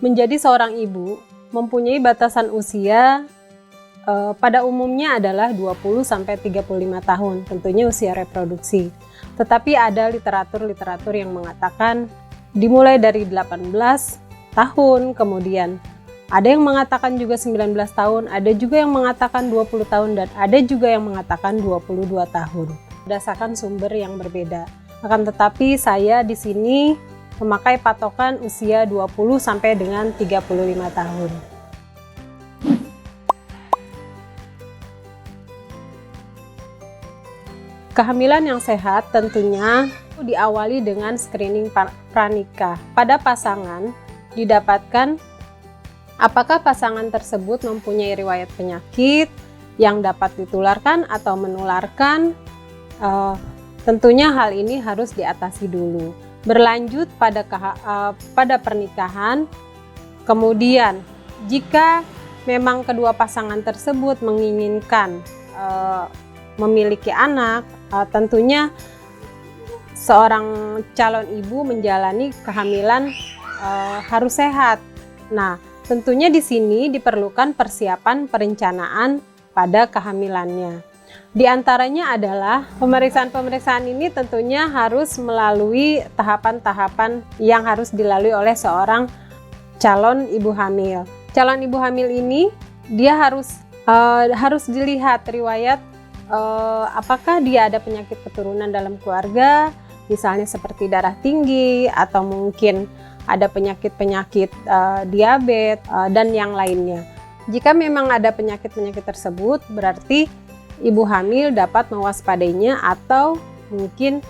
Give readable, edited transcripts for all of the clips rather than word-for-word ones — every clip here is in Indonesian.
Menjadi seorang ibu mempunyai batasan usia pada umumnya adalah 20-35 tahun, tentunya usia reproduksi. Tetapi ada literatur yang mengatakan dimulai dari 18 tahun, kemudian ada yang mengatakan juga 19 tahun, ada juga yang mengatakan 20 tahun, dan ada juga yang mengatakan 22 tahun. Berdasarkan sumber yang berbeda. Akan tetapi saya di sini memakai patokan usia 20 sampai dengan 35 tahun. Kehamilan yang sehat tentunya diawali dengan screening pranikah. Pada pasangan didapatkan apakah pasangan tersebut mempunyai riwayat penyakit yang dapat ditularkan atau menularkan. Tentunya hal ini harus diatasi dulu. Berlanjut pada pernikahan, kemudian jika memang kedua pasangan tersebut menginginkan memiliki anak, tentunya seorang calon ibu menjalani kehamilan harus sehat. Nah, tentunya di sini diperlukan persiapan perencanaan pada kehamilannya. Di antaranya adalah pemeriksaan ini tentunya harus melalui tahapan-tahapan yang harus dilalui oleh seorang calon ibu hamil. Calon ibu hamil ini dia harus dilihat riwayat apakah dia ada penyakit keturunan dalam keluarga, misalnya seperti darah tinggi atau mungkin ada penyakit-penyakit diabetes dan yang lainnya. Jika memang ada penyakit-penyakit tersebut, berarti ibu hamil dapat mewaspadainya atau mungkin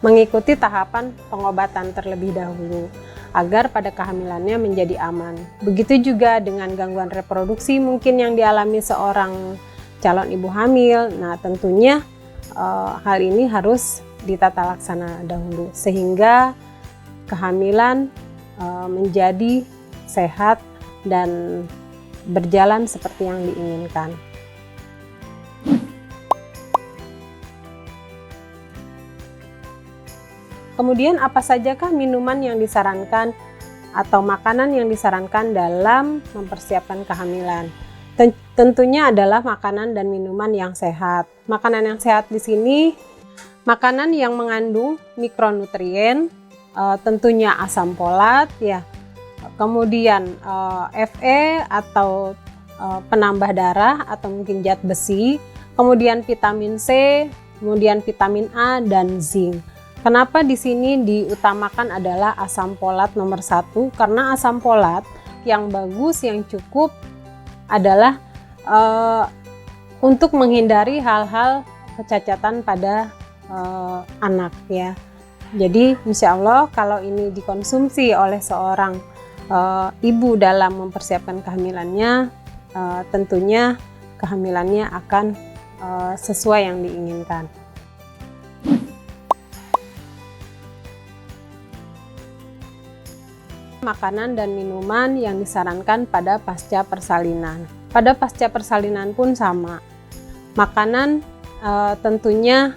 mengikuti tahapan pengobatan terlebih dahulu agar pada kehamilannya menjadi aman. Begitu juga dengan gangguan reproduksi mungkin yang dialami seorang calon ibu hamil. Nah, tentunya hal ini harus ditata laksana dahulu sehingga kehamilan menjadi sehat dan berjalan seperti yang diinginkan. Kemudian apa sajakah minuman yang disarankan atau makanan yang disarankan dalam mempersiapkan kehamilan? Tentunya adalah makanan dan minuman yang sehat. Makanan yang sehat di sini makanan yang mengandung mikronutrien, tentunya asam folat ya. Kemudian Fe atau penambah darah atau mungkin zat besi, kemudian vitamin C, kemudian vitamin A dan zinc. Kenapa di sini diutamakan adalah asam folat nomor 1? Karena asam folat yang bagus, yang cukup adalah untuk menghindari hal-hal kecacatan pada anak ya. Jadi insya Allah kalau ini dikonsumsi oleh seorang ibu dalam mempersiapkan kehamilannya, tentunya kehamilannya akan sesuai yang diinginkan. Makanan dan minuman yang disarankan pada pasca persalinan. Pada pasca persalinan pun sama. Makanan tentunya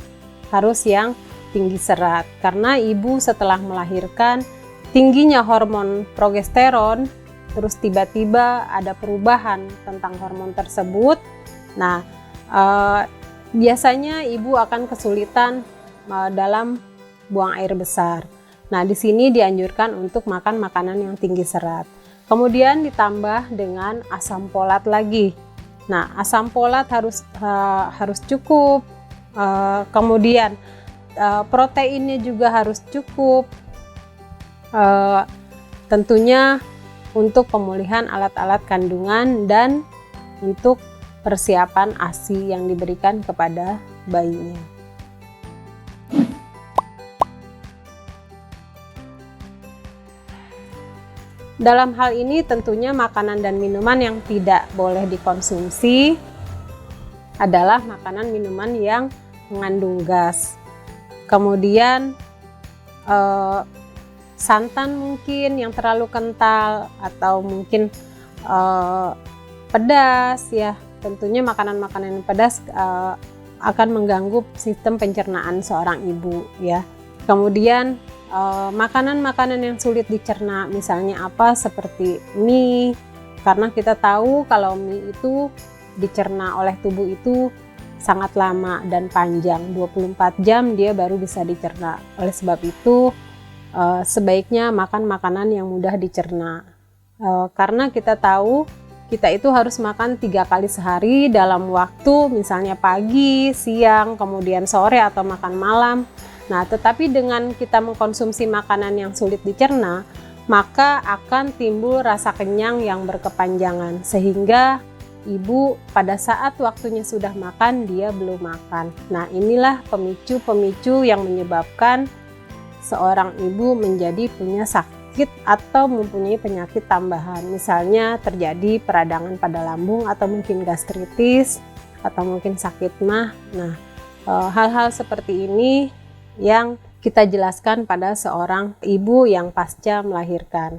harus yang tinggi serat karena ibu setelah melahirkan tingginya hormon progesteron, terus tiba-tiba ada perubahan tentang hormon tersebut. Nah, biasanya ibu akan kesulitan dalam buang air besar. Nah, di sini dianjurkan untuk makan makanan yang tinggi serat. Kemudian ditambah dengan asam folat lagi. Nah, asam folat harus cukup. Kemudian proteinnya juga harus cukup. Tentunya untuk pemulihan alat-alat kandungan dan untuk persiapan ASI yang diberikan kepada bayinya. Dalam hal ini tentunya makanan dan minuman yang tidak boleh dikonsumsi adalah makanan minuman yang mengandung gas. Kemudian santan mungkin yang terlalu kental atau mungkin pedas ya. Tentunya makanan-makanan yang pedas akan mengganggu sistem pencernaan seorang ibu ya. Kemudian makanan-makanan yang sulit dicerna, misalnya apa seperti mie, karena kita tahu kalau mie itu dicerna oleh tubuh itu sangat lama dan panjang, 24 jam dia baru bisa dicerna. Oleh sebab itu sebaiknya makan makanan yang mudah dicerna, karena kita tahu kita itu harus makan 3 kali sehari dalam waktu misalnya pagi, siang, kemudian sore atau makan malam. Nah, tetapi dengan kita mengkonsumsi makanan yang sulit dicerna, maka akan timbul rasa kenyang yang berkepanjangan, sehingga ibu pada saat waktunya sudah makan, dia belum makan. Nah, inilah pemicu-pemicu yang menyebabkan seorang ibu menjadi punya sakit atau mempunyai penyakit tambahan. Misalnya terjadi peradangan pada lambung atau mungkin gastritis atau mungkin sakit mah. Nah, hal-hal seperti ini yang kita jelaskan pada seorang ibu yang pasca melahirkan.